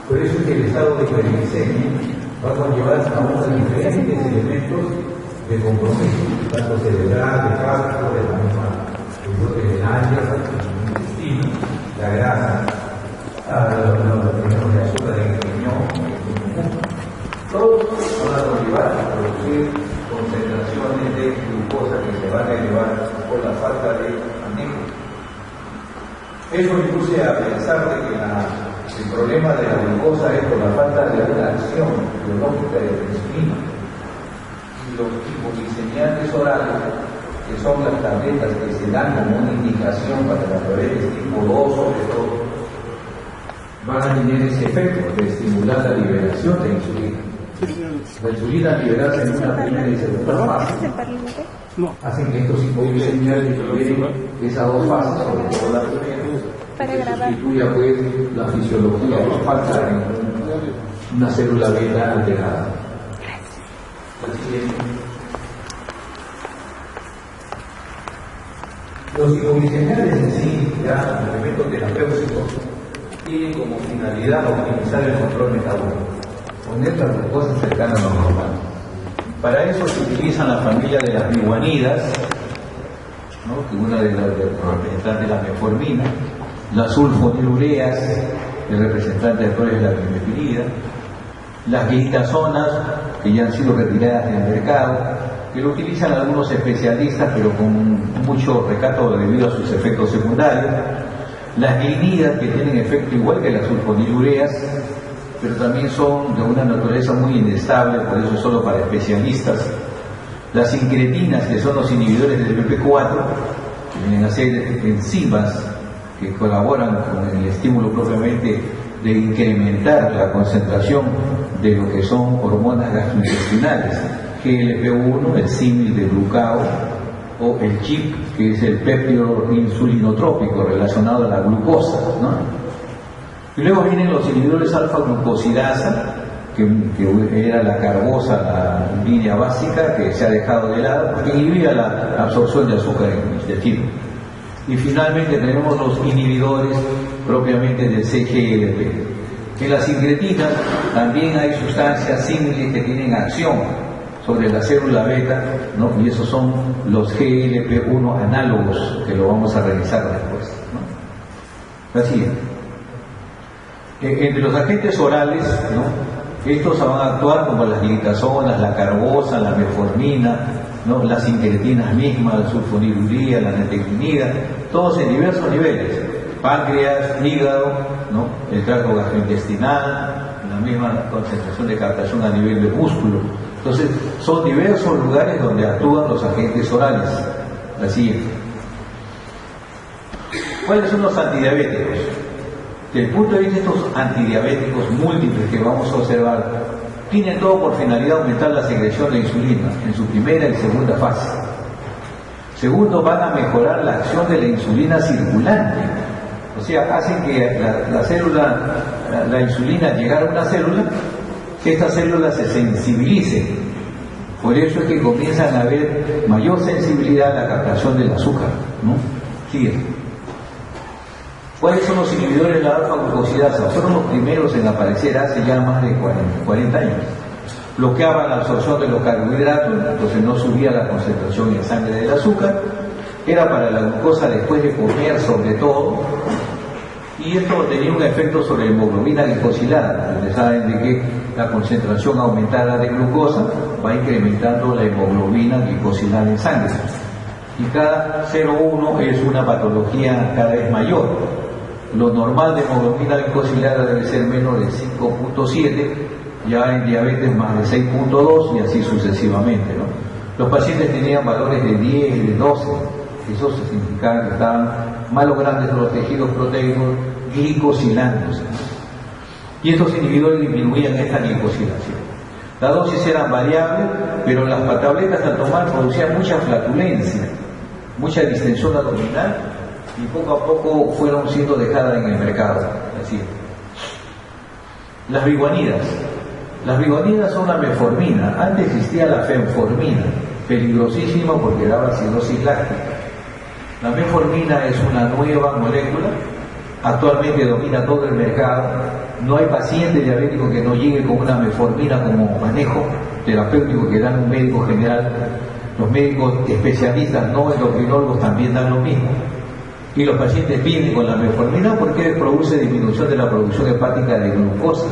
Por eso es que el estado de hiperglicemia va a conllevar a unos diferentes elementos de compromiso, tanto cerebral, de cálculo, de la misma hidrogenaria, el intestino, la grasa, los de azúcar en el riñón, todos van a conllevar a producir concentraciones de glucosa que se van a elevar por la falta de manejo. Eso induce a pensar de que el problema de la glucosa es por la falta de una acción biológica de la insulina. Y los hipoglicemiantes orales, que son las tabletas que se dan como una indicación para la diabetes tipo 2 sobre todo, van a tener ese efecto de estimular la liberación de insulina. La insulina liberarse en una primera y segunda fase hacen que estos hipoglicemiantes liberen esas dos fases, sobre todo la primera, que sustituya pues la fisiología que falta en una célula beta alterada. Los hipoglicemiantes en sí, ya como elemento terapéutico, tienen como finalidad optimizar el control metabólico, poner la glucosa cercana a lo normal. Para eso se utilizan la familia de las biguanidas, ¿no? Que una de las representantes de la metformina, las sulfonilureas, el representante de la primepirida, las glitazonas, que ya han sido retiradas del mercado, que lo utilizan algunos especialistas, pero con mucho recato debido a sus efectos secundarios, las glinidas, que tienen efecto igual que las sulfonilureas, pero también son de una naturaleza muy inestable, por eso solo para especialistas, las incretinas, que son los inhibidores del BP4, que vienen a ser enzimas que colaboran con el estímulo propiamente de incrementar la concentración de lo que son hormonas gastrointestinales, GLP-1, el símil de glucao, o el GIP, que es el péptido insulinotrópico relacionado a la glucosa, ¿no? Y luego vienen los inhibidores alfa-glucosidasa, que era la carbosa, la línea básica, que se ha dejado de lado, porque inhibía la absorción de azúcar en el intestino. Y finalmente tenemos los inhibidores propiamente del CGLP. En las incretinas también hay sustancias similares que tienen acción sobre la célula beta, ¿no? Y esos son los GLP-1 análogos, que lo vamos a revisar después, ¿no? Así es. Entre los agentes orales, ¿no? Estos van a actuar como las glitazonas, la carbosa, la metformina, ¿no? Las incretinas mismas, la sulfonilurea, la netectinida, todos en diversos niveles, páncreas, hígado, ¿no? El tracto gastrointestinal, la misma concentración de captación a nivel del músculo. Entonces, son diversos lugares donde actúan los agentes orales. La siguiente. ¿Cuáles son los antidiabéticos? Desde el punto de vista de estos antidiabéticos múltiples que vamos a observar, tienen todo por finalidad aumentar la secreción de insulina en su primera y segunda fase. Segundo, van a mejorar la acción de la insulina circulante. O sea, hacen que la célula, la insulina, al llegar a una célula, que esta célula se sensibilice. Por eso es que comienzan a haber mayor sensibilidad a la captación del azúcar, ¿no? Sigue. ¿Cuáles son los inhibidores de la alfa-glucosidasa? Fueron los primeros en aparecer hace ya más de 40 años. Bloqueaban la absorción de los carbohidratos, entonces no subía la concentración en sangre del azúcar. Era para la glucosa después de comer sobre todo. Y esto tenía un efecto sobre la hemoglobina glicosilada. Ustedes saben de que la concentración aumentada de glucosa va incrementando la hemoglobina glicosilada en sangre. Y cada 0,1 es una patología cada vez mayor. Lo normal de hemoglobina glicosilada debe ser menos de 5.7, ya en diabetes más de 6.2 y así sucesivamente, ¿no? Los pacientes tenían valores de 10, de 12, eso significaba que estaban malogrando los tejidos proteicos glicosilándose. Y estos inhibidores disminuían esta glicosilación. Las dosis eran variables, pero las tabletas al tomar producían mucha flatulencia, mucha distensión abdominal, y poco a poco fueron siendo dejadas en el mercado. Así es. Las biguanidas. Las biguanidas son la metformina. Antes existía la fenformina, peligrosísima porque daba cirrosis láctica. La metformina es una nueva molécula actualmente domina todo el mercado. No hay paciente diabético que no llegue con una metformina como manejo terapéutico que dan un médico general. Los médicos especialistas, no endocrinólogos, también dan lo mismo. Y los pacientes vienen con la metformina porque produce disminución de la producción hepática de glucosa.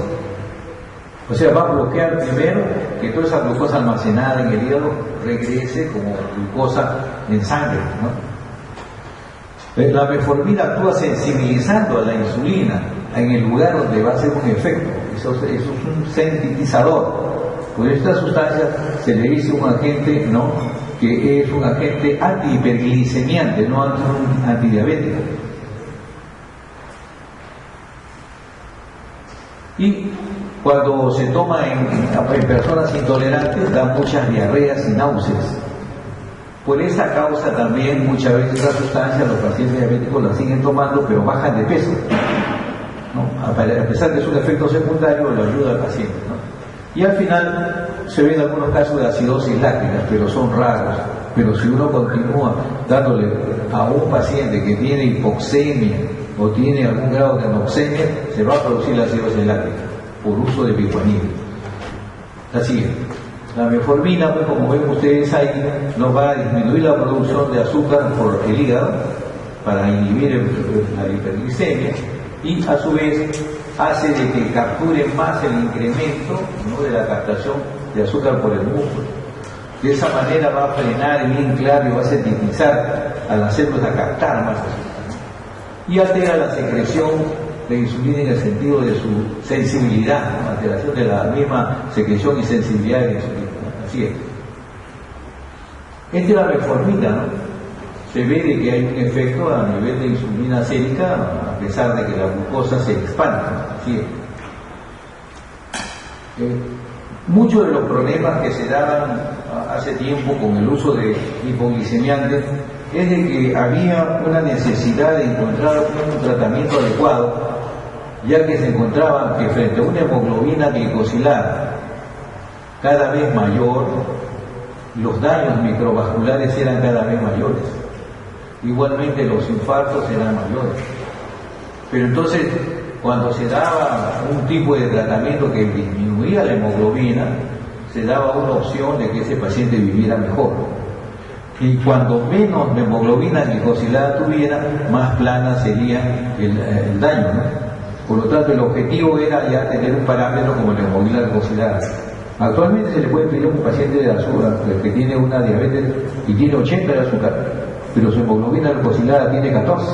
O sea, va a bloquear primero que toda esa glucosa almacenada en el hígado regrese como glucosa en sangre, ¿no? La metformina actúa sensibilizando a la insulina en el lugar donde va a hacer un efecto. Eso es un sintetizador. Por esta sustancia se le dice un agente, ¿no?, que es un agente antihiperglicemiante, no antidiabético. Y cuando se toma en personas intolerantes, da muchas diarreas y náuseas. Por esa causa también muchas veces la sustancia los pacientes diabéticos la siguen tomando, pero bajan de peso, ¿no? A pesar de su efecto secundario, lo ayuda al paciente, ¿no? Y al final se ven algunos casos de acidosis láctica, pero son raros. Pero si uno continúa dándole a un paciente que tiene hipoxemia o tiene algún grado de anoxemia, se va a producir la acidosis láctica por uso de picuanil. La siguiente. La metformina, pues como ven ustedes ahí, nos va a disminuir la producción de azúcar por el hígado para inhibir la hiperglicemia, y a su vez hace de que capture más el incremento, ¿no?, de la captación de azúcar por el músculo. De esa manera va a frenar bien claro y va a sintetizar a las células a captar más azúcar. Y altera la secreción de insulina en el sentido de su sensibilidad, ¿no?, alteración de la misma secreción y sensibilidad de la insulina, ¿no? Así es. Esta es la metformina, ¿no? Se ve de que hay un efecto a nivel de insulina sérica, a pesar de que la glucosa se expande, ¿no? Así es. Muchos de los problemas que se daban hace tiempo con el uso de hipoglicemiantes es de que había una necesidad de encontrar un tratamiento adecuado, ya que se encontraba que frente a una hemoglobina glicosilada cada vez mayor, los daños microvasculares eran cada vez mayores. Igualmente los infartos eran mayores. Pero entonces, cuando se daba un tipo de tratamiento que disminuía la hemoglobina, se daba una opción de que ese paciente viviera mejor. Y cuando menos hemoglobina glicosilada tuviera, más plana sería el daño, ¿no? Por lo tanto, el objetivo era ya tener un parámetro como la hemoglobina glicosilada. Actualmente se le puede pedir a un paciente de azúcar que tiene una diabetes y tiene 80 de azúcar, pero su hemoglobina glicosilada tiene 14.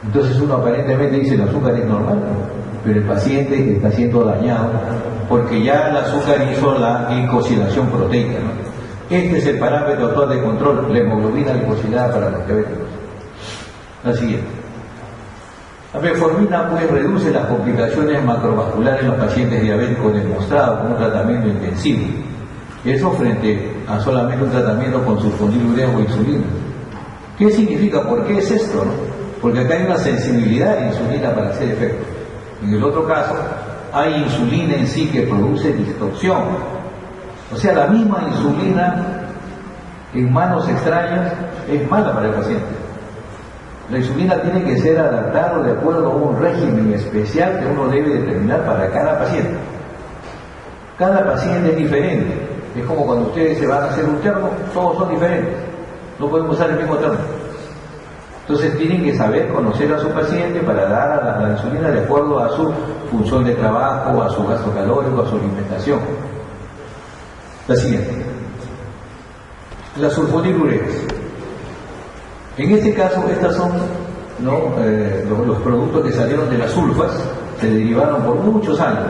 Entonces uno aparentemente dice el azúcar es normal, pero el paciente está siendo dañado porque ya el azúcar hizo la glicosilación proteica, ¿no? Este es el parámetro actual de control, la hemoglobina glicosilada para los diabéticos. La siguiente. La metformina pues reduce las complicaciones macrovasculares en los pacientes diabéticos demostrados con un tratamiento intensivo. Eso frente a solamente un tratamiento con sulfonilurea o insulina. ¿Qué significa? ¿Por qué es esto, no? Porque acá hay una sensibilidad de insulina para hacer efecto. En el otro caso, hay insulina en sí que produce distoxión. O sea, la misma insulina en manos extrañas es mala para el paciente. La insulina tiene que ser adaptada de acuerdo a un régimen especial que uno debe determinar para cada paciente. Cada paciente es diferente. Es como cuando ustedes se van a hacer un termo, todos son diferentes. No podemos usar el mismo termo. Entonces tienen que saber conocer a su paciente para dar a la insulina de acuerdo a su función de trabajo, a su gasto calórico, a su alimentación. La siguiente. Las sulfonilureas. En este caso, estas son, ¿no?, los productos que salieron de las sulfas, se derivaron por muchos años.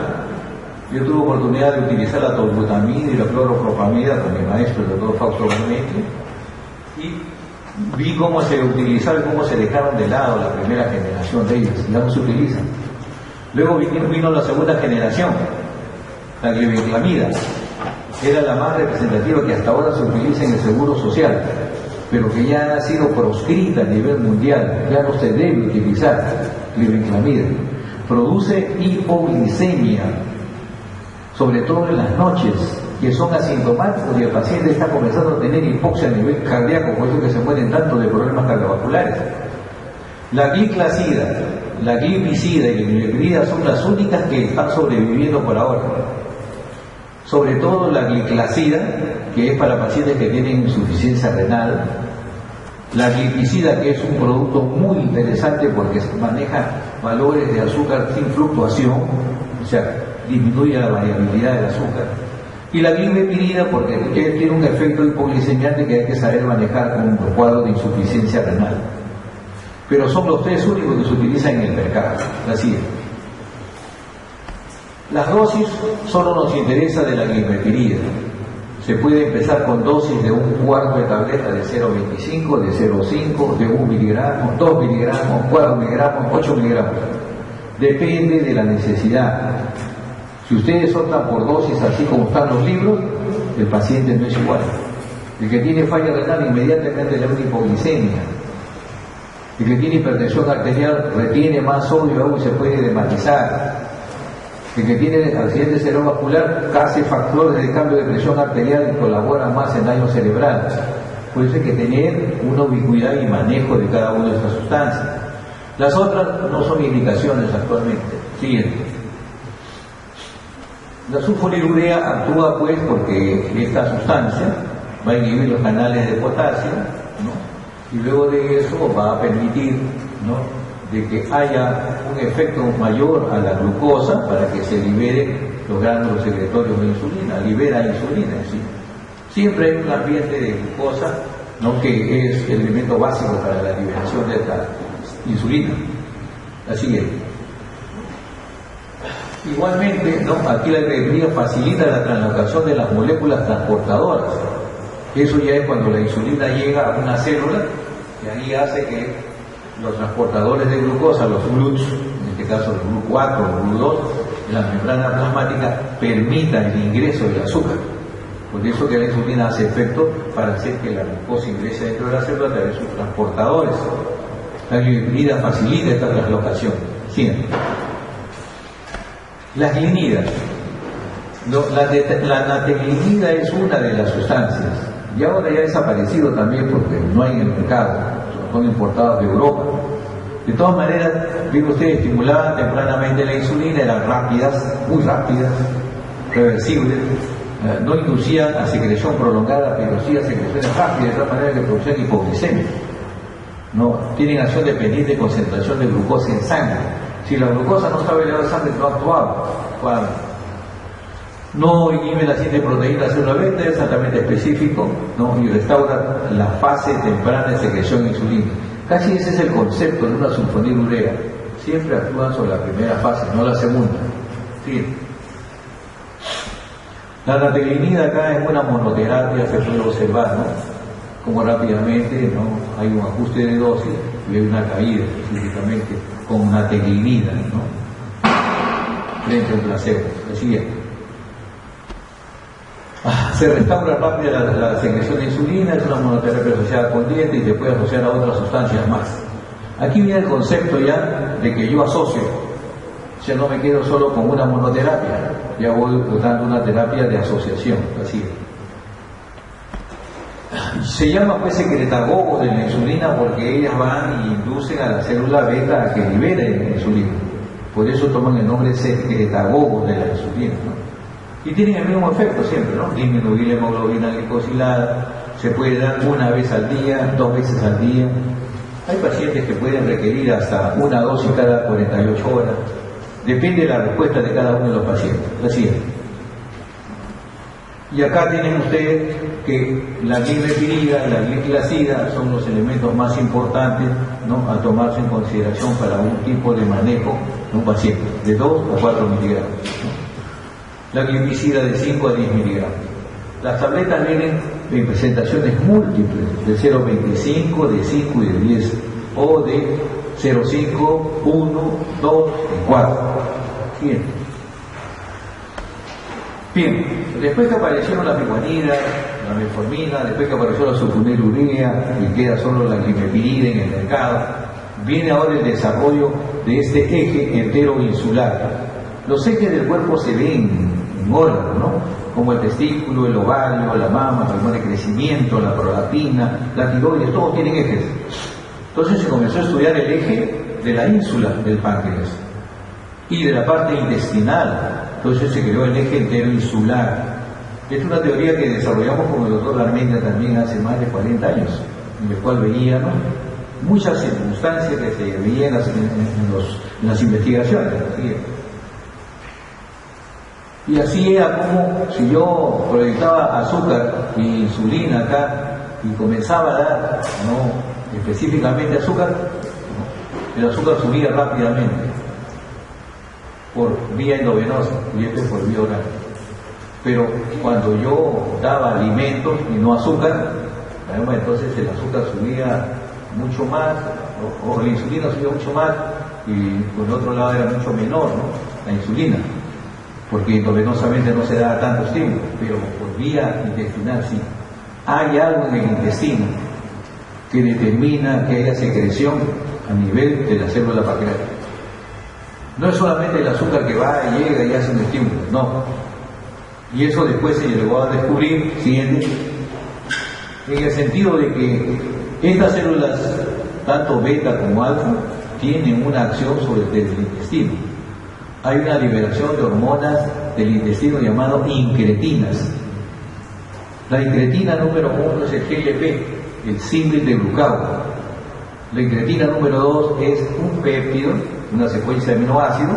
Yo tuve oportunidad de utilizar la tolbutamida y la cloropropamida con mi maestro, el doctor Fausto Bernetti, y vi cómo se utilizaron, cómo se dejaron de lado la primera generación de ellas, ya no se utilizan. Luego vino la segunda generación, la glibenclamida, era la más representativa que hasta ahora se utiliza en el seguro social, pero que ya ha sido proscrita a nivel mundial, ya no se debe utilizar glibenclamida. Produce hipoglicemia, sobre todo en las noches, que son asintomáticos y el paciente está comenzando a tener hipoxia a nivel cardíaco, por eso que se mueren tanto de problemas cardiovasculares. La gliclazida la glipizida y la glimetrida son las únicas que están sobreviviendo por ahora. Sobre todo la gliclazida, que es para pacientes que tienen insuficiencia renal. La glipizida, que es un producto muy interesante porque maneja valores de azúcar sin fluctuación, o sea, disminuye la variabilidad del azúcar. Y la glimetrida porque tiene un efecto hipoglicemiante que hay que saber manejar con un cuadro de insuficiencia renal. Pero son los tres únicos que se utilizan en el mercado. Así es. Las dosis solo nos interesa de la glimetrida. Se puede empezar con dosis de un cuarto de tableta de 0,25, de 0,5, de 1 miligramo, 2 miligramos, 4 miligramos, 8 miligramos. Depende de la necesidad. Si ustedes optan por dosis así como están los libros, el paciente no es igual. El que tiene falla renal inmediatamente le da una hipoglicemia. El que tiene hipertensión arterial retiene más sodio aún y se puede dematizar. El que tiene accidente cerebrovascular hace factores de cambio de presión arterial y colabora más en daño cerebral. Por eso hay que tener una ubicuidad y manejo de cada una de estas sustancias. Las otras no son indicaciones actualmente. Siguiente. La sulfonilurea actúa pues porque esta sustancia va a inhibir los canales de potasio, ¿no? Y luego de eso va a permitir, ¿no?, de que haya un efecto mayor a la glucosa para que se libere los gránulos secretorios de insulina, libera insulina, ¿sí? Siempre hay un ambiente de glucosa, ¿no?, que es el elemento básico para la liberación de esta insulina. La siguiente. Igualmente, ¿no?, aquí la glimetrida facilita la translocación de las moléculas transportadoras. Eso ya es cuando la insulina llega a una célula y ahí hace que los transportadores de glucosa, los GLUTs, en este caso el GLU4 o el GLU2, en la membrana plasmática, permitan el ingreso del azúcar. Por eso que la insulina hace efecto para hacer que la glucosa ingrese dentro de la célula a través de sus transportadores. La glimetrida facilita esta translocación. Siguiente. Las glinidas. La nateglinida es una de las sustancias y ahora ya ha desaparecido también porque no hay en el mercado, son importados de Europa. De todas maneras, ven ustedes, estimulaban tempranamente la insulina, eran rápidas, muy rápidas, reversibles, no inducían a secreción prolongada, pero sí a secreciones rápidas, de tal manera que producían hipoglicemia. No, tienen acción dependiente de concentración de glucosa en sangre. Si la glucosa no estaba elevada en sangre, no actuaba. No inhibe la síntesis de proteína célula beta, es altamente específico, ¿no?, y restaura la fase temprana de secreción de insulina. Casi ese es el concepto de una sulfonilurea. Siempre actúan sobre la primera fase, no la segunda. Sí. La nateglinida acá en una monoterapia se puede observar, ¿no?, como rápidamente, ¿no?, hay un ajuste de dosis y hay una caída específicamente con nateglinida, ¿no?, frente a un placebo. El siguiente. Se restaura rápida la secreción de insulina, es una monoterapia asociada con dieta y se puede asociar a otras sustancias más. Aquí viene el concepto ya de que yo asocio, ya no me quedo solo con una monoterapia, ya voy dando una terapia de asociación, así es. Se llama pues secretagogos de la insulina porque ellas van y inducen a la célula beta a que libere insulina. Por eso toman el nombre secretagogos de la insulina, ¿no? Y tienen el mismo efecto siempre, ¿no? Disminuir la hemoglobina glicosilada, se puede dar una vez al día, 2 veces al día. Hay pacientes que pueden requerir hasta una dosis cada 48 horas. Depende de la respuesta de cada uno de los pacientes. Así es. Y acá tienen ustedes que la glimetrida, la gliclazida son los elementos más importantes, ¿no?, a tomarse en consideración para un tipo de manejo de un paciente, de 2 o 4 miligramos, ¿no? La glipizida de 5 a 10 miligramos. Las tabletas vienen en presentaciones múltiples, de 0,25, de 5 y de 10, o de 0,5, 1, 2 y 4. Bien. Bien, después que aparecieron la picuanida, la metformina, después que apareció la sulfonilurea y queda solo la glimetrida en el mercado, viene ahora el desarrollo de este eje enteroinsular. Los ejes del cuerpo se ven en órganos, ¿no?, como el testículo, el ovario, la mama, el hormona de crecimiento, la prolactina, la tiroides, todos tienen ejes. Entonces se comenzó a estudiar el eje de la ínsula del páncreas y de la parte intestinal. Entonces se creó el eje entero insular. Esta es una teoría que desarrollamos con el doctor Garmendia también hace más de 40 años, en el cual veíamos muchas circunstancias que se veían en las investigaciones. Y así era como si yo proyectaba azúcar e insulina acá y comenzaba a dar, ¿no?, específicamente azúcar, ¿no?, el azúcar subía rápidamente por vía endovenosa y esto por vía oral. Pero cuando yo daba alimentos y no azúcar, entonces el azúcar subía mucho más, o la insulina subía mucho más, y por el otro lado era mucho menor, ¿no?, la insulina, porque endovenosamente no se da tanto estímulo, pero por vía intestinal sí. Hay algo en el intestino que determina que haya secreción a nivel de la célula pancreática. No es solamente el azúcar que va y llega y hace un estímulo, no. Y eso después se llegó a descubrir, siguiente, en el sentido de que estas células, tanto beta como alfa, tienen una acción sobre el intestino. Hay una liberación de hormonas del intestino llamado incretinas. La incretina número 1 es el GLP, el símbolo de glucagón. La incretina número 2 es un péptido, una secuencia de aminoácidos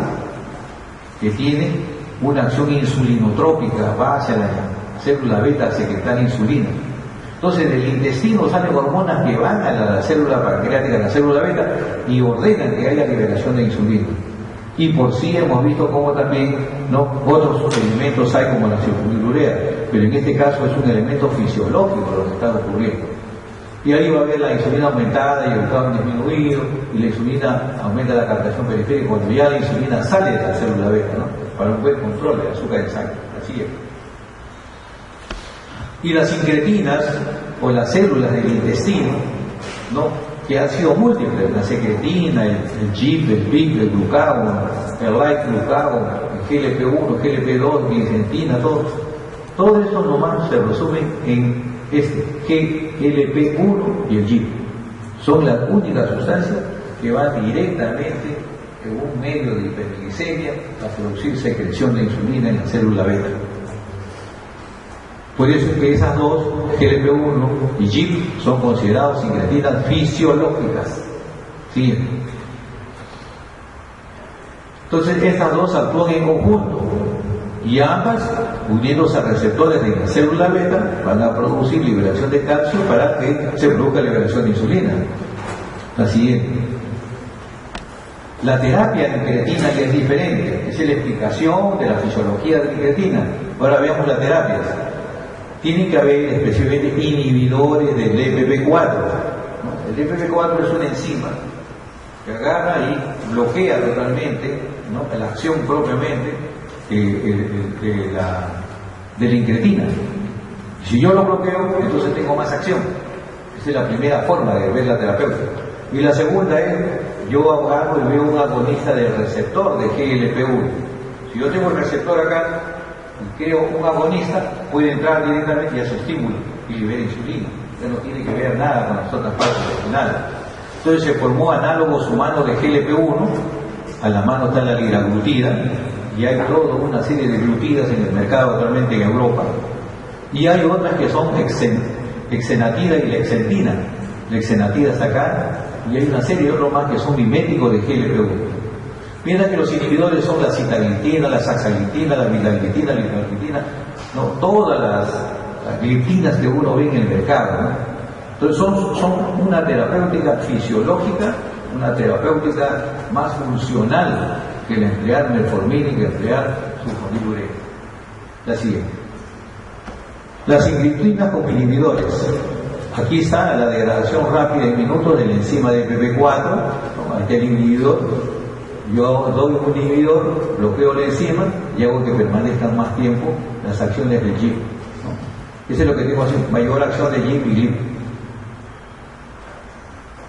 que tiene una acción insulinotrópica, va hacia la célula beta a secretar insulina. Entonces del intestino salen hormonas que van a la célula pancreática, a la célula beta, y ordenan que haya liberación de insulina. Y por sí hemos visto cómo también, ¿no?, otros elementos hay como la sulfonilurea, pero en este caso es un elemento fisiológico lo que está ocurriendo. Y ahí va a haber la insulina aumentada y el glucagón disminuido, y la insulina aumenta la captación periférica cuando ya la insulina sale de la célula beta, ¿no?, para un buen control del azúcar en sangre. Así es. Y las incretinas, o las células del intestino, ¿no?, que han sido múltiples, la secretina, el GIP, el PIC, el glucagón, el light glucagón, el GLP-1, GLP-2, glicentina, todo eso nomás se resume en este GLP-1 y el GIP. Son las únicas sustancias que van directamente en un medio de hiperglicemia a producir secreción de insulina en la célula beta. Por eso es que esas dos, GLP-1 y GIP, son considerados incretinas fisiológicas. ¿Sí? Entonces estas dos actúan en conjunto y ambas, uniéndose a receptores de la célula beta, van a producir liberación de calcio para que se produzca liberación de insulina. La siguiente. La terapia de incretina ya es diferente, es la explicación de la fisiología de la incretina. Ahora veamos las terapias. Tienen que haber especialmente inhibidores del EPP4. ¿No? El EPP4 es una enzima que agarra y bloquea totalmente, ¿no?, la acción propiamente de la incretina. Si yo lo bloqueo, entonces tengo más acción. Esa es la primera forma de ver la terapéutica. Y la segunda es, yo agarro y veo un agonista del receptor de GLP-1. Si yo tengo el receptor acá, y creo un agonista, puede entrar directamente y hace estímulo y libera insulina. Ya no tiene que ver nada con las otras partes, nada. Entonces se formó análogos humanos de GLP-1, a la mano está la liraglutida, y hay toda una serie de glutidas en el mercado actualmente en Europa. Y hay otras que son exenatida y lexentina. Lexenatida está acá, y hay una serie de otros más que son miméticos de GLP-1. Miren que los inhibidores son la sitaglitina, la saxaglitina, la vilaglitina, la lipaglitina, ¿no?, todas las gliptinas que uno ve en el mercado, ¿no? Entonces son una terapéutica fisiológica, una terapéutica más funcional que el emplear metformina y que emplear sulfonilurea. La siguiente. Las gliptinas como inhibidores. Aquí está la degradación rápida en minutos de la enzima de PP4, ¿no?, ahí está el inhibidor. Yo doy un inhibidor, bloqueo la enzima y hago que permanezcan más tiempo las acciones del GIP, ¿no? Eso es lo que tengo, mayor acción de GIP y GLP.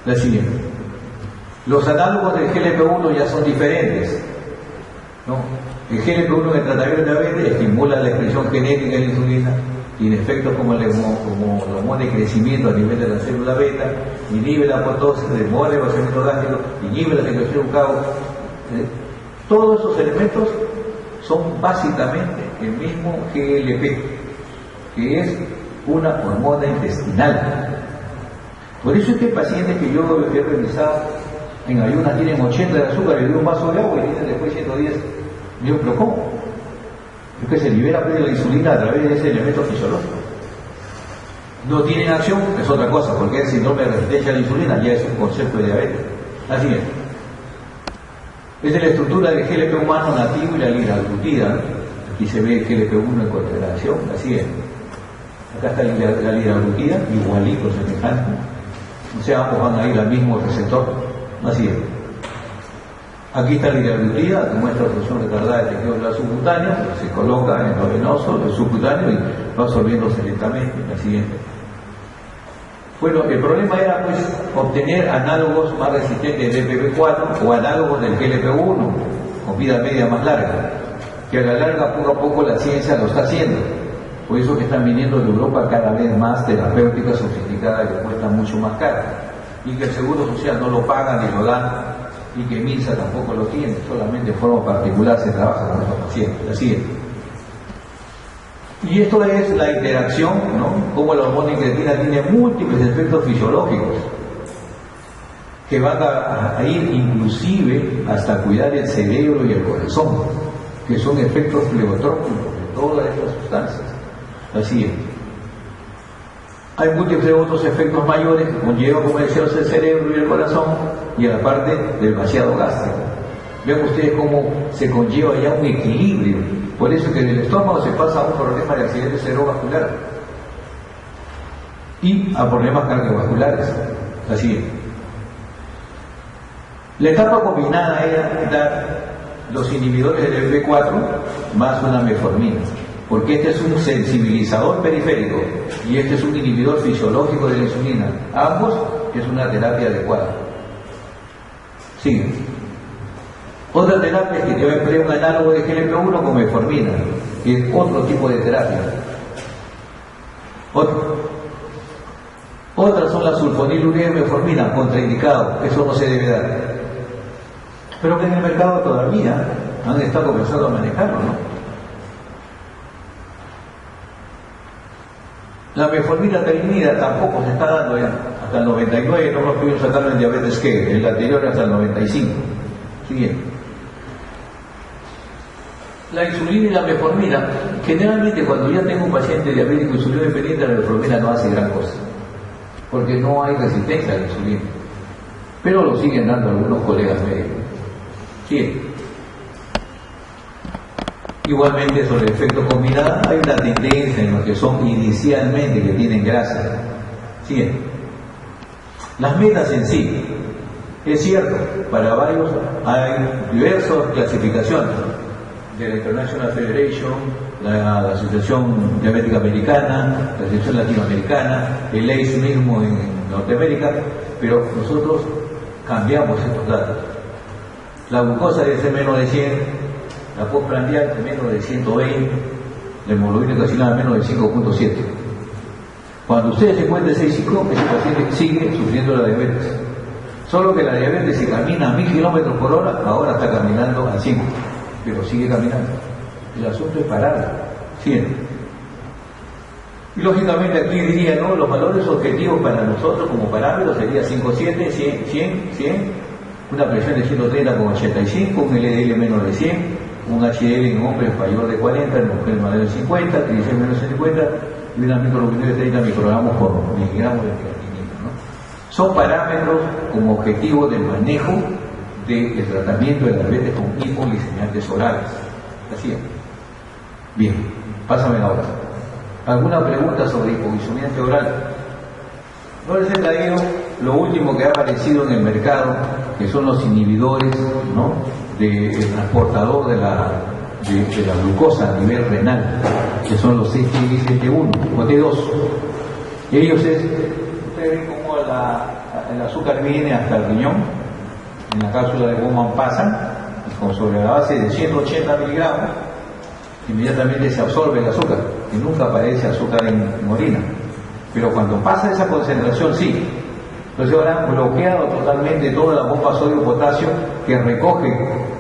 La siguiente. Los análogos del GLP-1 ya son diferentes, ¿no? El GLP-1 en el tratamiento de diabetes estimula la expresión genética de la insulina, tiene efectos como el hormona de crecimiento a nivel de la célula beta, inhibe la apoptosis, demora el vaciamiento gástrico, inhibe la secreción bucal. Todos esos elementos son básicamente el mismo GLP, que es una hormona intestinal. Por eso es que pacientes que yo he revisado en ayunas tienen 80 de azúcar, le doy un vaso de agua y tienen después 110. Digo, ¿pero cómo? Es que se libera la insulina a través de ese elemento fisiológico. No tienen acción, es otra cosa, porque el síndrome de resistencia a la insulina ya es un concepto de diabetes. Así es. Esta es la estructura del GLP humano nativo y la liraglutida. Aquí se ve el GLP1 en contracción, así es. Acá está la liraglutida, igualito, semejante. O sea, ambos van a ir al mismo receptor. Así es. Aquí está la liraglutida, que muestra función retardada de tejido celular subcutáneo, se coloca en lo venoso, el subcutáneo, y va absorbiéndose lentamente. La siguiente. Bueno, el problema era pues obtener análogos más resistentes del DPP4 o análogos del GLP1 con vida media más larga, que a la larga poco a poco la ciencia lo está haciendo. Por eso que están viniendo de Europa cada vez más terapéuticas sofisticadas que cuestan mucho más caro, y que el Seguro Social no lo paga ni lo da, y que MINSA tampoco lo tiene, solamente de forma particular se trabaja con estos pacientes. Así es. Y esto es la interacción, ¿no? Como la hormona incretina tiene múltiples efectos fisiológicos que van a ir inclusive hasta cuidar el cerebro y el corazón, que son efectos plegotrópicos de todas estas sustancias. Así es. Hay múltiples otros efectos mayores que conllevan, como decíamos, el cerebro y el corazón, y a la parte del vaciado gástrico. Vean ustedes cómo se conlleva ya un equilibrio. Por eso que del estómago se pasa a un problema de accidente cerebrovascular y a problemas cardiovasculares. Así es. La etapa combinada era dar los inhibidores del FP4 más una metformina, porque este es un sensibilizador periférico y este es un inhibidor fisiológico de la insulina. Ambos es una terapia adecuada. Sigue. Otra terapia es que yo empleé un análogo de GLP1 con metformina, que es otro tipo de terapia. Otras son la sulfonilurea y metformina, contraindicado, eso no se debe dar. Pero que en el mercado todavía han estado comenzando a manejarlo, ¿no? La metformina terinida tampoco se está dando ya, hasta el 99 no hemos podido sacarlo en diabetes que el anterior hasta el 95. Siguiente. La insulina y la metformina, generalmente cuando ya tengo un paciente diabético insulino dependiente, la metformina no hace gran cosa, porque no hay resistencia a la insulina, pero lo siguen dando algunos colegas médicos. Siguiente. Igualmente sobre el efecto combinado hay una tendencia en los que son inicialmente que tienen grasa. Siguiente. Las metas en sí, es cierto, para varios hay diversas clasificaciones de la International Federation, la Asociación Diabética Americana, la Asociación Latinoamericana, el ACE mismo en Norteamérica, pero nosotros cambiamos estos datos. La glucosa debe ser menos de 100, la postprandial menos de 120, la hemoglobina glucosilada menos de 5.7. Cuando ustedes se encuentren 6,5, ese paciente sigue sufriendo la diabetes. Solo que la diabetes se camina a 1000 km por hora, ahora está caminando a 100, pero sigue caminando. El asunto es pararla. Sigue. Y lógicamente aquí diría, ¿no? Los valores objetivos para nosotros como parámetros sería 5,7, 100, una presión de 130,85, un LDL menos de 100, un HDL en hombres mayor de 40, en mujeres mayor de 50, triglicéridos menos de 50 y una microglobina de 30 microgramos por miligramo de creatinina, ¿no? Son parámetros como objetivo del manejo del tratamiento de la diabetes con hipoglicemiantes orales. Así es. Bien, pásame ahora. ¿Alguna pregunta sobre hipoglicemiante oral? No les he traído lo último que ha aparecido en el mercado, que son los inhibidores, ¿no?, del transportador de la glucosa a nivel renal, que son los SGLT1 o T2. Ellos ustedes ven cómo el azúcar viene hasta el riñón, en la cápsula de Bowman pasan, con sobre la base de 180 miligramos, inmediatamente se absorbe el azúcar y nunca aparece azúcar en orina. Pero cuando pasa esa concentración, sí. Entonces ahora bloqueado totalmente toda la bomba sodio-potasio que recoge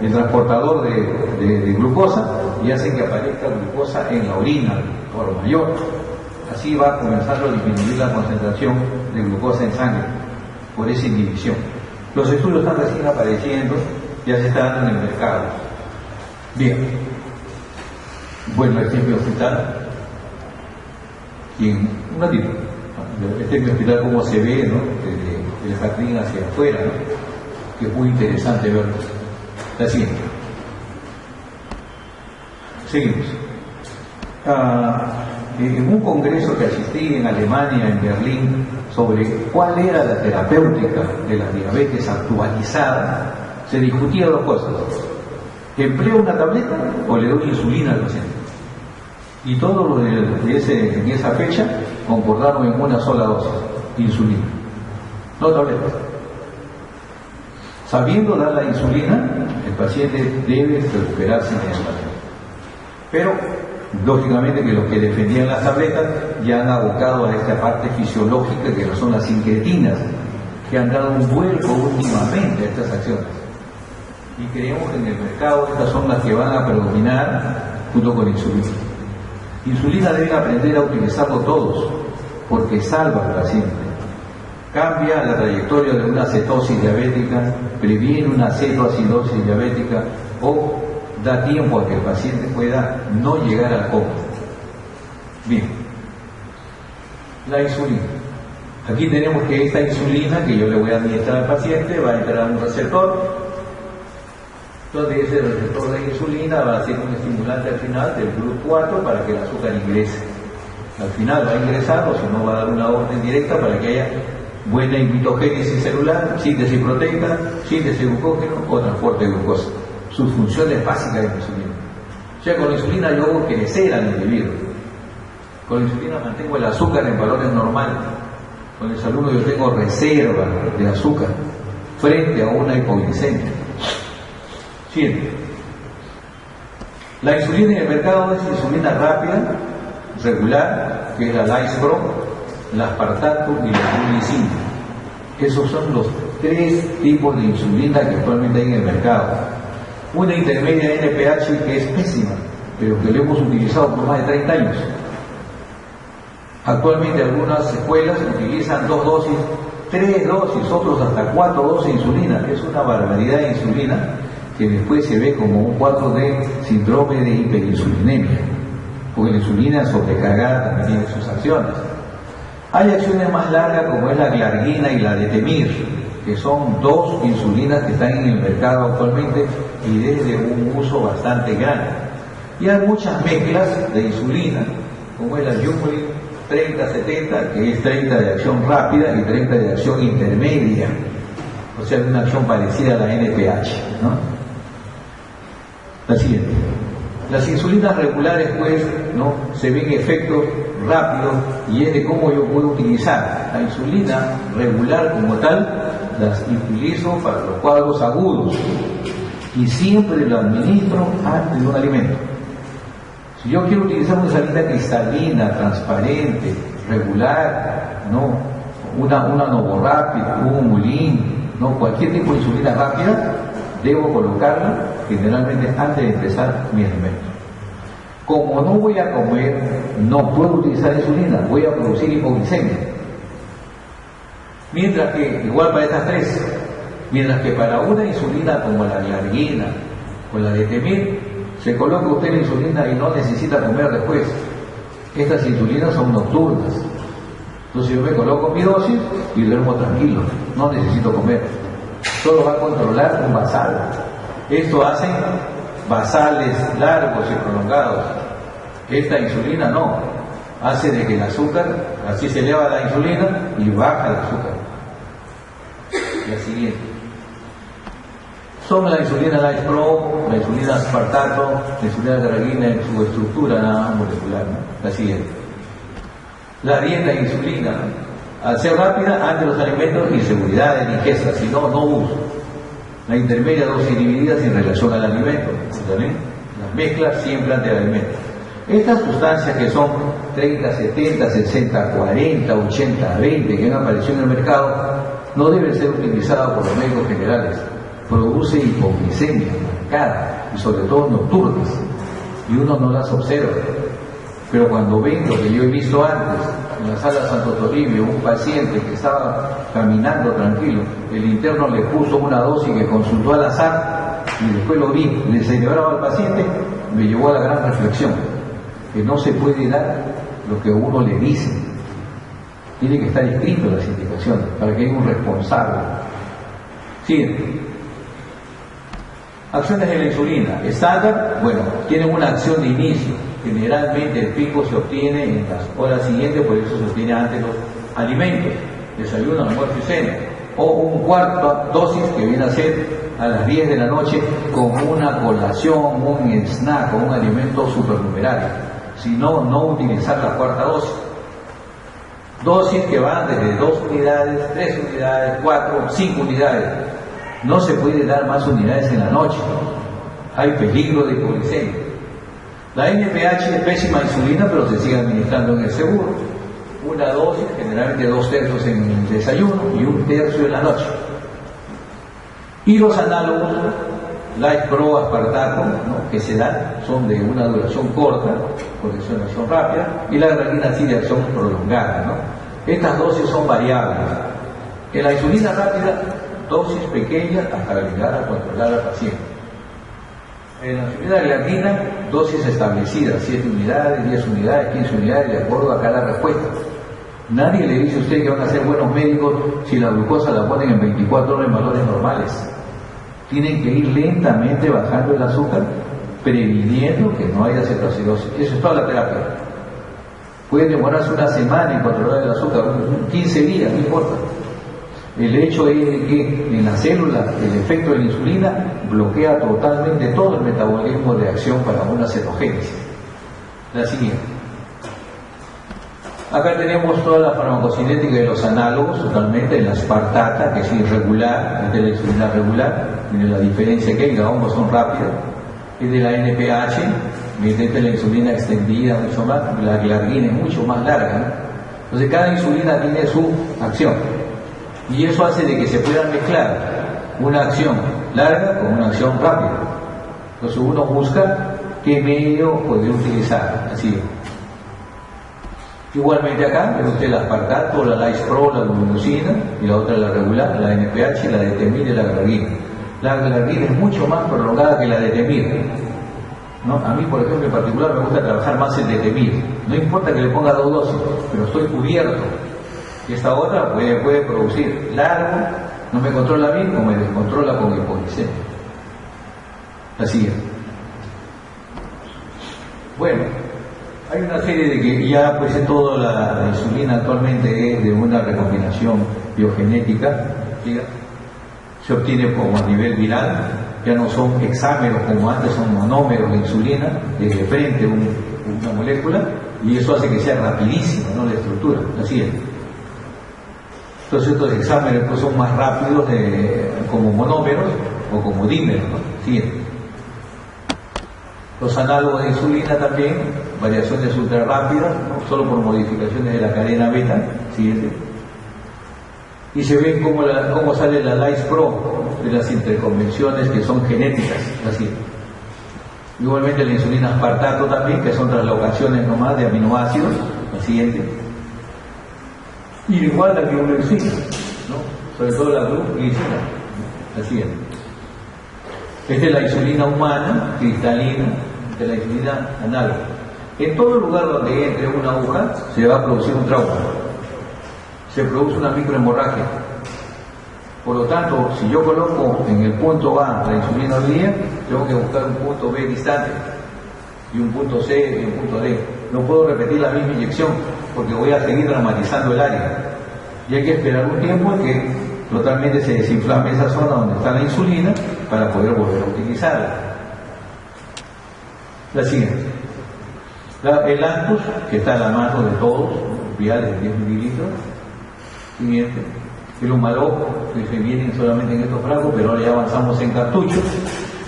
el transportador de glucosa y hace que aparezca glucosa en la orina por mayor. Así va comenzando a disminuir la concentración de glucosa en sangre por esa inhibición. Los estudios están recién apareciendo, ya se está dando en el mercado. Bien. Bueno, este es mi hospital. Y en un ratito, este es mi hospital como se ve, ¿no? Desde el jardín hacia afuera, ¿no? Que es muy interesante verlo. La siguiente. Seguimos. En un congreso que asistí en Alemania, en Berlín, sobre cuál era la terapéutica de la diabetes actualizada, se discutían dos cosas. ¿Empleo una tableta o le doy insulina al paciente? Y todos los en esa fecha concordaron en una sola dosis, insulina, no tabletas. Sabiendo dar la insulina, el paciente debe recuperarse inmediatamente. Pero, lógicamente, que los que defendían las tabletas ya han abocado a esta parte fisiológica que no son las incretinas, que han dado un vuelco últimamente a estas acciones. Y creemos que en el mercado estas son las que van a predominar junto con la insulina. Insulina deben aprender a utilizarlo todos, porque salva al paciente. Cambia la trayectoria de una cetosis diabética, previene una cetoacidosis diabética o da tiempo a que el paciente pueda no llegar al coma. Bien, la insulina. Aquí tenemos que esta insulina que yo le voy a administrar al paciente va a entrar a un receptor, donde ese receptor de insulina va a ser un estimulante al final del GLUT4 para que el azúcar ingrese. Al final va a ingresar, o si no va a dar una orden directa para que haya buena mitogénesis celular, síntesis proteica, síntesis de glucógeno o transporte de glucosa. Sus funciones básicas de la insulina. O sea, con la insulina yo hago crecer al individuo. Con la insulina mantengo el azúcar en valores normales. Con el saludo yo tengo reserva de azúcar frente a una hipoglicemia. Siguiente. La insulina en el mercado es insulina rápida, regular, que es la Lispro, la aspartato y la glulicina. Esos son los tres tipos de insulina que actualmente hay en el mercado. Una intermedia NPH que es pésima, pero que lo hemos utilizado por más de 30 años. Actualmente algunas escuelas utilizan 2 dosis, 3 dosis, otros hasta 4 dosis de insulina. Es una barbaridad de insulina que después se ve como un cuadro de síndrome de hiperinsulinemia, porque la insulina sobrecargada también tiene sus acciones. Hay acciones más largas como es la glargina y la detemir, que son 2 insulinas que están en el mercado actualmente y desde un uso bastante grande. Y hay muchas mezclas de insulina, como es la Humulin 30-70, que es 30 de acción rápida y 30 de acción intermedia, o sea, una acción parecida a la NPH, ¿no? La siguiente. Las insulinas regulares, pues, ¿no? Se ven efectos rápidos y es de cómo yo puedo utilizar. La insulina regular como tal, las utilizo para los cuadros agudos y siempre lo administro antes de un alimento. Si yo quiero utilizar una insulina cristalina, transparente, regular, ¿no? Una Novorapid, un Humulin, ¿no? Cualquier tipo de insulina rápida, debo colocarla generalmente antes de empezar mi alimento. Como no voy a comer, no puedo utilizar insulina, voy a producir hipoglicemia. Mientras que, igual para estas tres, mientras que para una insulina como la glargina o la detemir, se coloca usted la insulina y no necesita comer después. Estas insulinas son nocturnas. Entonces yo me coloco mi dosis y duermo tranquilo, no necesito comer. Solo va a controlar un basal. Esto hace basales largos y prolongados. Esta insulina no. Hace de que el azúcar, así se eleva la insulina y baja el azúcar. La siguiente. Son la insulina Lispro, la insulina aspartato, la insulina glargina en su estructura nada más molecular, ¿no? La siguiente. La dieta de insulina, al ser rápida, antes de los alimentos, inseguridad de ingesta, si no, no uso. La intermedia, dosis dividida sin relación al alimento, ¿también? mezcla siempre ante el alimento. Estas sustancias que son 30, 70, 60, 40, 80, 20 que han aparecido en el mercado, no deben ser utilizadas por los médicos generales. Produce hipoglicemia marcada y sobre todo nocturnas, y uno no las observa. Pero cuando ven lo que yo he visto antes, en la sala Santo Toribio, un paciente que estaba caminando tranquilo, el interno le puso una dosis que consultó al azar, y después lo vi, le celebraba al paciente, me llevó a la gran reflexión, que no se puede dar lo que uno le dice. Tiene que estar escrito en las indicaciones, para que haya un responsable. Sigue. Acciones de la insulina. Estándar, bueno, tienen una acción de inicio. Generalmente el pico se obtiene en las horas siguientes, por eso se obtiene antes los alimentos, desayuno, almuerzo y cena. O un cuarto dosis que viene a ser a las 10 de la noche con una colación, un snack o un alimento supernumerario. Si no, no utilizar la cuarta dosis. Dosis que van desde 2 unidades, 3 unidades, 4, 5 unidades. No se puede dar más unidades en la noche. Hay peligro de hipoglicemia. La NPH es pésima insulina, pero se sigue administrando en el seguro. Una dosis, generalmente 2/3 en el desayuno y 1/3 en la noche. Y los análogos, Life Pro, aspartato, ¿no?, que se dan, son de una duración corta, corrección de acción rápida, y la grelina sí de acción prolongada, ¿no? Estas dosis son variables. En la insulina rápida, dosis pequeñas hasta llegar a controlar al paciente. En la insulina glargina, dosis establecidas, 7 unidades, 10 unidades, 15 unidades, de acuerdo a cada respuesta. Nadie le dice a usted que van a ser buenos médicos si la glucosa la ponen en 24 horas en valores normales. Tienen que ir lentamente bajando el azúcar, previniendo que no haya cetoacidosis. Eso es toda la terapia. Puede demorarse una semana en controlar el azúcar, 15 días, no importa. El hecho es que en la célula el efecto de la insulina bloquea totalmente todo el metabolismo de acción para una cetogénesis. La siguiente. Acá tenemos toda la farmacocinética de los análogos, totalmente, en la aspartata, que es irregular, es de la insulina regular, miren la diferencia que hay, ambos son rápidos, es de la NPH, miren de la insulina extendida, mucho más, la glargina es mucho más larga, ¿no? Entonces cada insulina tiene su acción, y eso hace de que se puedan mezclar una acción larga con una acción rápida. Entonces uno busca qué medio puede utilizar, así. Igualmente acá, ve usted la aspartato, la Life Pro, la luminosina, y la otra la regular, la NPH, la detemir y la glargina. La glargina es mucho más prolongada que la detemir, ¿no? A mí, por ejemplo, en particular me gusta trabajar más el detemir. No importa que le ponga 2 dosis, pero estoy cubierto. Y esta otra puede producir largo, no me controla bien o me descontrola con hipoglicemia. La siguiente. Bueno, hay una serie de que ya pues toda la insulina actualmente es de una recombinación biogenética, ¿sí? Se obtiene como a nivel viral, ya no son hexámeros como antes, son monómeros de insulina, de frente una molécula, y eso hace que sea rapidísimo, ¿no?, la estructura. La siguiente. Entonces estos hexámeros pues son más rápidos como monómeros o como dímeros, ¿no? Siguiente. Los análogos de insulina también, variaciones ultra rápidas, ¿no?, solo por modificaciones de la cadena beta. Siguiente. Y se ven cómo sale la Life Pro, ¿no?, de las interconvenciones que son genéticas. Así. Igualmente la insulina aspartato también, que son translocaciones nomás de aminoácidos. La siguiente. Y igual la glucina, ¿no?, sobre todo la glucina. La siguiente. Esta es la insulina humana, cristalina, de la insulina análoga. En todo lugar donde entre una aguja se va a producir un trauma. Se produce una microhemorragia. Por lo tanto, si yo coloco en el punto A la insulina hoy día, tengo que buscar un punto B distante, y un punto C y un punto D. No puedo repetir la misma inyección, porque voy a seguir dramatizando el área. Y hay que esperar un tiempo en que totalmente se desinflame esa zona donde está la insulina para poder volver a utilizarla. La siguiente. El Lantus, que está a la mano de todos, viales de 10 mililitros. Siguiente. El Humalog, que se vienen solamente en estos frascos, pero ahora ya avanzamos en cartuchos.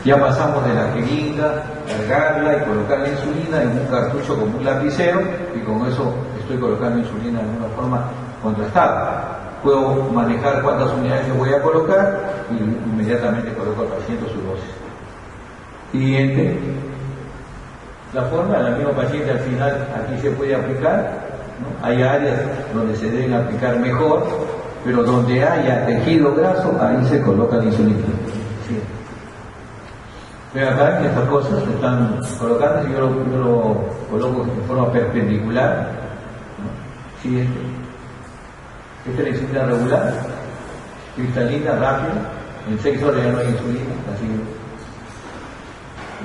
Ya pasamos de la jeringa, cargarla y colocar la insulina en un cartucho como un lapicero, y con eso estoy colocando insulina de una forma contrastada. Puedo manejar cuántas unidades le voy a colocar y inmediatamente coloco al paciente su dosis. Siguiente. La forma, el mismo paciente al final aquí se puede aplicar, ¿no? Hay áreas donde se deben aplicar mejor, pero donde haya tejido graso, ahí se coloca la insulina. Sí. Pero acá que estas cosas se están colocando, yo lo coloco de forma perpendicular, ¿no? Siguiente. Esta es la insulina regular, cristalina, rápida, en 6 horas ya no hay insulina, así.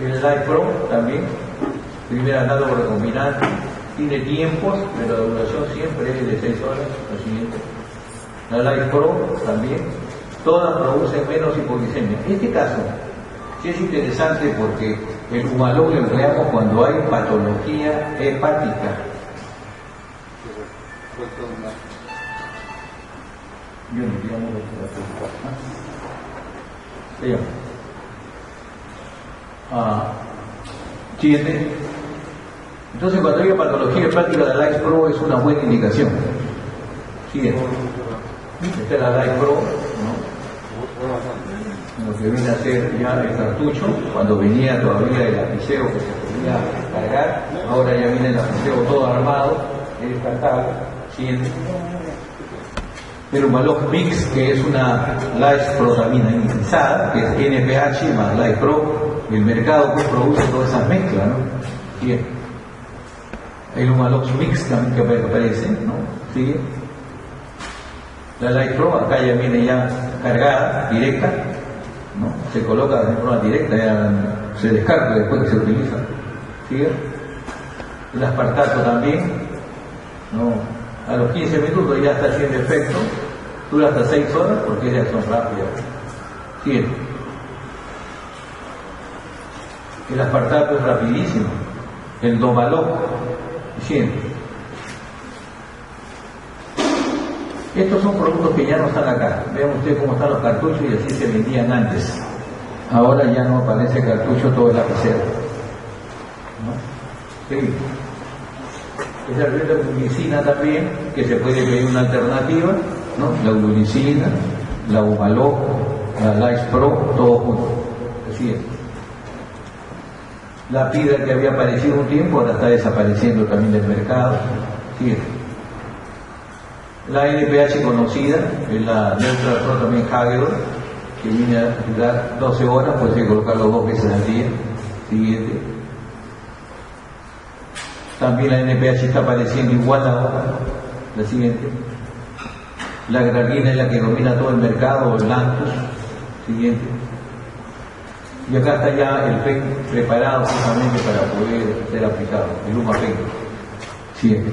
El Life Pro también, primer análogo recombinante, tiene tiempos, pero la duración siempre es de 6 horas, la siguiente. La Life Pro también, todas producen menos hipoglicemia. En este caso, sí es interesante porque el Humalog lo empleamos cuando hay patología hepática. Yo no llamo siguiente. Entonces, cuando hay patología hepática, la Life Pro es una buena indicación. Siguiente. Esta es la Life Pro, ¿no? Lo que viene a ser ya el cartucho, cuando venía todavía el lapicero que se podía cargar, ahora ya viene el lapicero todo armado, es descartable. Siguiente. El Humalog Mix, que es una Life Pro también ionizada, que es NPH más Life Pro, el mercado que produce todas esas mezclas, ¿no? Siguiente. El Humalog Mix también que aparece, ¿no? Sigue. La Life Pro acá ya viene ya cargada, directa, ¿no? Se coloca de forma directa, ya se descarga después que se utiliza. ¿Sigue? El aspartato también, ¿no? A los 15 minutos ya está haciendo efecto, dura hasta 6 horas porque es de acción rápida. ¿Sigue? El aspartato es rapidísimo. El Domalog, ¿sigue? Estos son productos que ya no están acá. Vean ustedes cómo están los cartuchos y así se vendían antes. Ahora ya no aparece cartucho, todo es lapicero, ¿no? Sí. Esa es la glulicina también, que se puede pedir una alternativa, ¿no? La glulicina, la Humalog, la Life Pro, todo junto. Así es. La pida que había aparecido un tiempo, ahora está desapareciendo también del mercado. Sí. La NPH conocida es la Neutral Protamine Hagedorn, que viene a durar 12 horas, pues hay que colocarlo 2 veces al día. Siguiente. También la NPH está apareciendo igual ahora. La siguiente. La grelina es la que domina todo el mercado, el Lantus. Siguiente. Y acá está ya el PEN preparado justamente para poder ser aplicado, el UMAPEN. Siguiente.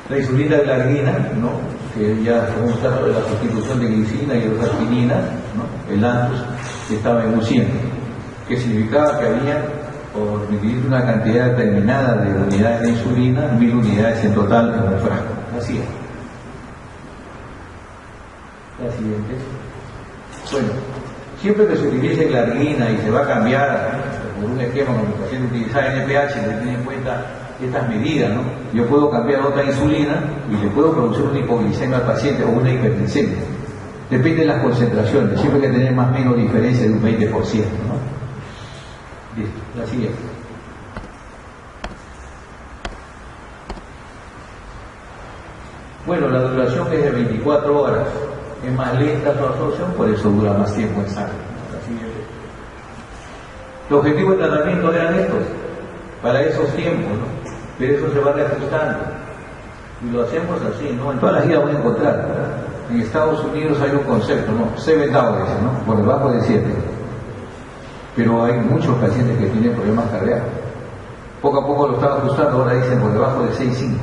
La insulina glargina, ¿no? Que ya se está sobre la sustitución de glicina y de arginina, ¿no? El Lantus estaba en U100, que significaba que había, por dividir una cantidad determinada de unidades de insulina, 1000 unidades en total en un frasco. Así es. La siguiente. Bueno, siempre que se utilice glargina y se va a cambiar por un esquema como el paciente utilizar NPH, se tiene en cuenta estas medidas, ¿no? Yo puedo cambiar otra insulina y le puedo producir una hipoglicemia al paciente o una hiperglicemia. Depende de las concentraciones, siempre hay que tener más o menos diferencia de un 20%, ¿no? Listo, la siguiente. Bueno, la duración es de 24 horas. Es más lenta su absorción, por eso dura más tiempo en sangre. La siguiente. Los objetivos de tratamiento eran estos, para esos tiempos, ¿no? Pero eso se va reajustando. Y lo hacemos así, ¿no? En todas las guías voy a encontrar, ¿verdad? En Estados Unidos hay un concepto, ¿no? 7 hours, ¿no? Por debajo de 7. Pero hay muchos pacientes que tienen problemas cardíacos. Poco a poco lo están ajustando, ahora dicen por debajo de 6,5.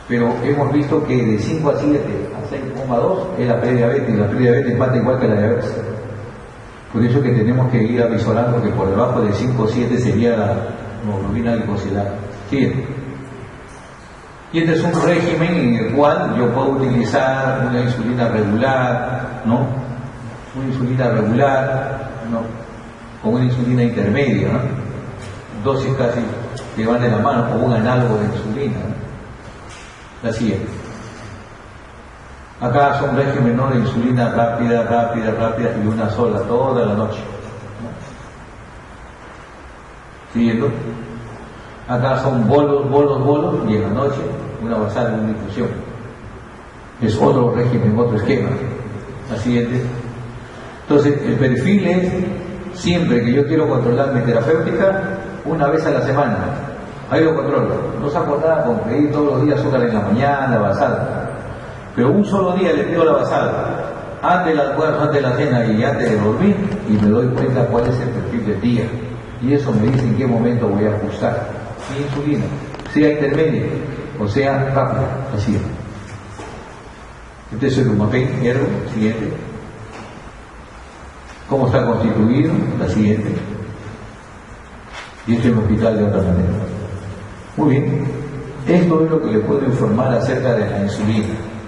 Pero hemos visto que de 5 a 7 a 6,2 es la prediabetes, y la prediabetes empata igual que la diabetes. Por eso que tenemos que ir avisorando que por debajo de 5 o 7 sería la hemoglobina glicosilada. Sigue. Y este es un régimen en el cual yo puedo utilizar una insulina regular, ¿no? una insulina regular, ¿no? Con una insulina intermedia, ¿no? Dosis casi que van de la mano con un análogo de insulina, ¿no? La siguiente. Acá son régimen, ¿no?, de insulina rápida y una sola toda la noche, ¿no? Siguiendo. Acá son bolos y en la noche una basal, una infusión. Es otro régimen, otro esquema. La siguiente. Entonces, el perfil es, siempre que yo quiero controlar mi terapéutica, una vez a la semana. Ahí lo controlo. No saco nada con pedir todos los días azúcar en la mañana, basal. Pero un solo día le pido la basal, antes del almuerzo, antes de la cena y antes de dormir, y me doy cuenta cuál es el perfil del día. Y eso me dice en qué momento voy a ajustar mi insulina, sea intermedia o sea rápida. Así es. Este es el Lumapén Ergo. Siguiente. ¿Cómo está constituido? La siguiente. Y este es un hospital de otra manera. Muy bien. Esto es lo que le puedo informar acerca de la insulina.